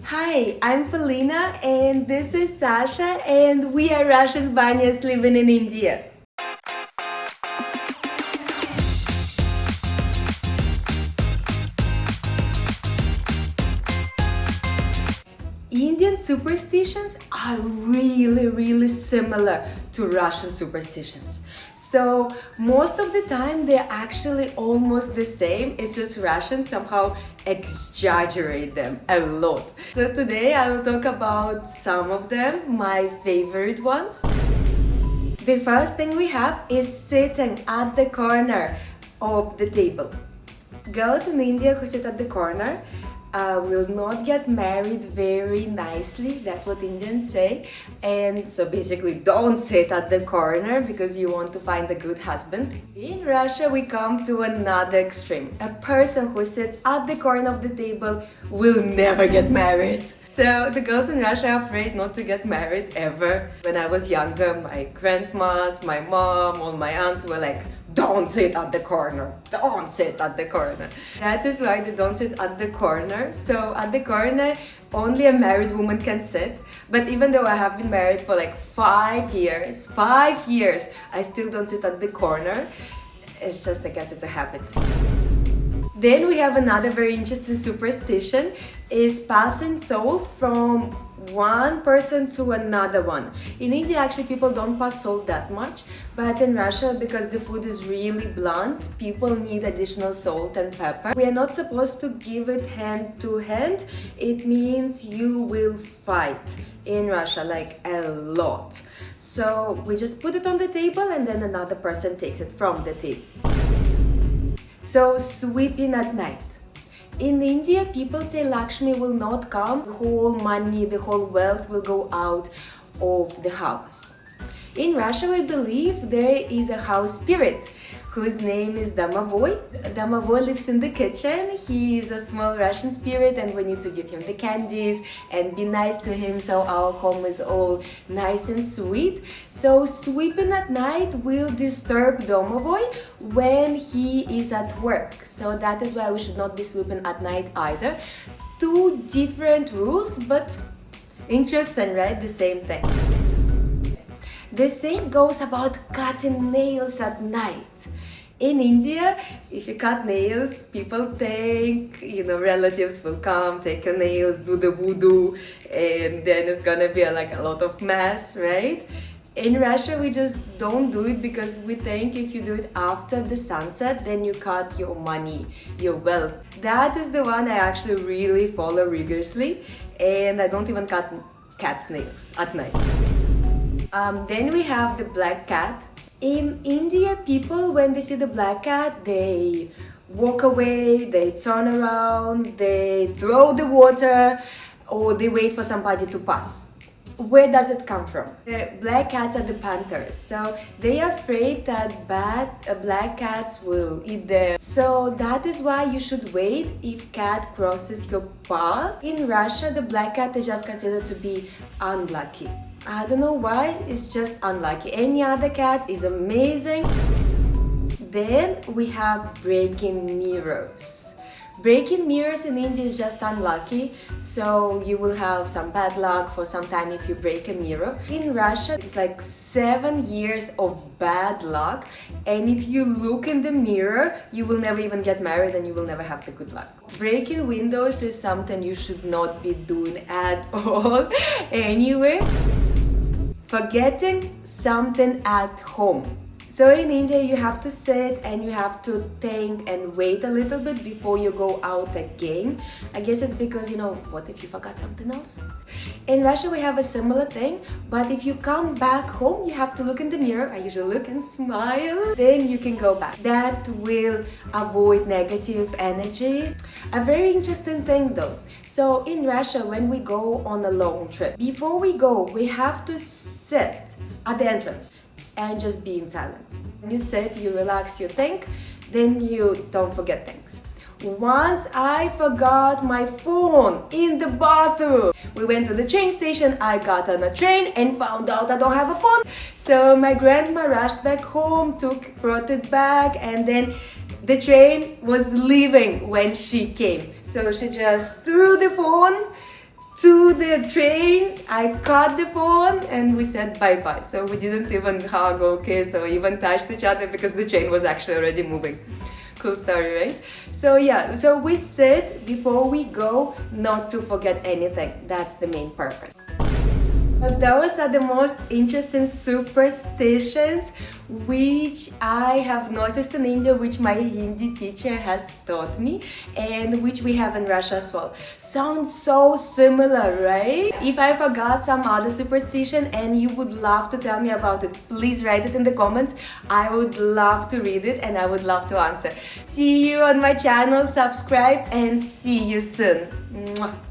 Hi, I'm Polina and this is Sasha and we are Russian Banyas living in India. Indian superstitions are really similar to Russian superstitions. So most of the time they're actually almost the same. It's just Russians somehow exaggerate them a lot. So today I will talk about some of them, my favorite ones. The first thing we have is sitting at the corner of the table. Girls in India who sit at the corner will not get married very nicely. That's what Indians say. And so basically don't sit at the corner because you want to find a good husband. In Russia we come to another extreme. A person who sits at the corner of the table will never get married. So the girls in Russia are afraid not to get married ever. When I was younger, my grandmas, my mom, all my aunts were like, don't sit at the corner, don't sit at the corner. That is why they don't sit at the corner. So at the corner, only a married woman can sit. But even though I have been married for like 5 years, I still don't sit at the corner. It's just, I guess it's a habit. Then we have another very interesting superstition is passing salt from one person to another one. In India actually people don't pass salt that much, but in Russia because the food is really blunt, people need additional salt and pepper. We are not supposed to give it hand to hand. It means you will fight in Russia like a lot. So we just put it on the table and then another person takes it from the table. So sweeping at night. In India, people say Lakshmi will not come, the whole money, the whole wealth will go out of the house. In Russia, we believe there is a house spirit whose name is Domovoy. Domovoy lives in the kitchen. He is a small Russian spirit and we need to give him the candies and be nice to him so our home is all nice and sweet. So sweeping at night will disturb Domovoy when he is at work. So that is why we should not be sweeping at night either. Two different rules, but interesting, right? The same thing. The same goes about cutting nails at night. In India, if you cut nails, people think, relatives will come, take your nails, do the voodoo, and then it's gonna be like a lot of mess, right? In Russia, we just don't do it because we think if you do it after the sunset, then you cut your money, your wealth. That is the one I actually really follow rigorously, and I don't even cut cat's nails at night. Then we have the black cat. In India, people, when they see the black cat, they walk away, they turn around, they throw the water, or they wait for somebody to pass. Where does it come from? The black cats are the panthers, so they are afraid that black cats will eat them. So that is why you should wait if cat crosses your path. In Russia, the black cat is just considered to be unlucky. I don't know why, it's just unlucky. Any other cat is amazing. Then we have breaking mirrors. Breaking mirrors in India is just unlucky, so you will have some bad luck for some time if you break a mirror. In Russia, it's like 7 years of bad luck, and if you look in the mirror, you will never even get married and you will never have the good luck. Breaking windows is something you should not be doing at all anyway. Forgetting something at home. So in India, you have to sit and you have to think and wait a little bit before you go out again. I guess it's because, what if you forgot something else? In Russia, we have a similar thing, but if you come back home, you have to look in the mirror. I usually look and smile. Then you can go back. That will avoid negative energy. A very interesting thing though. So in Russia, when we go on a long trip, before we go, we have to sit at the entrance and just be in silence. When you sit, you relax, you think, then you don't forget things. Once I forgot my phone in the bathroom. We went to the train station, I got on a train and found out I don't have a phone. So my grandma rushed back home, brought it back, and then the train was leaving when she came. So she just threw the phone to the train, I caught the phone and we said bye-bye. So we didn't even hug or kiss or even touch each other because the train was actually already moving. Cool story, right? So yeah, so we said before we go not to forget anything. That's the main purpose. But those are the most interesting superstitions which I have noticed in India, which my Hindi teacher has taught me, and which we have in Russia as well. Sounds so similar, right? If I forgot some other superstition and you would love to tell me about it, please write it in the comments. I would love to read it and I would love to answer. See you on my channel, subscribe, and see you soon. Mwah.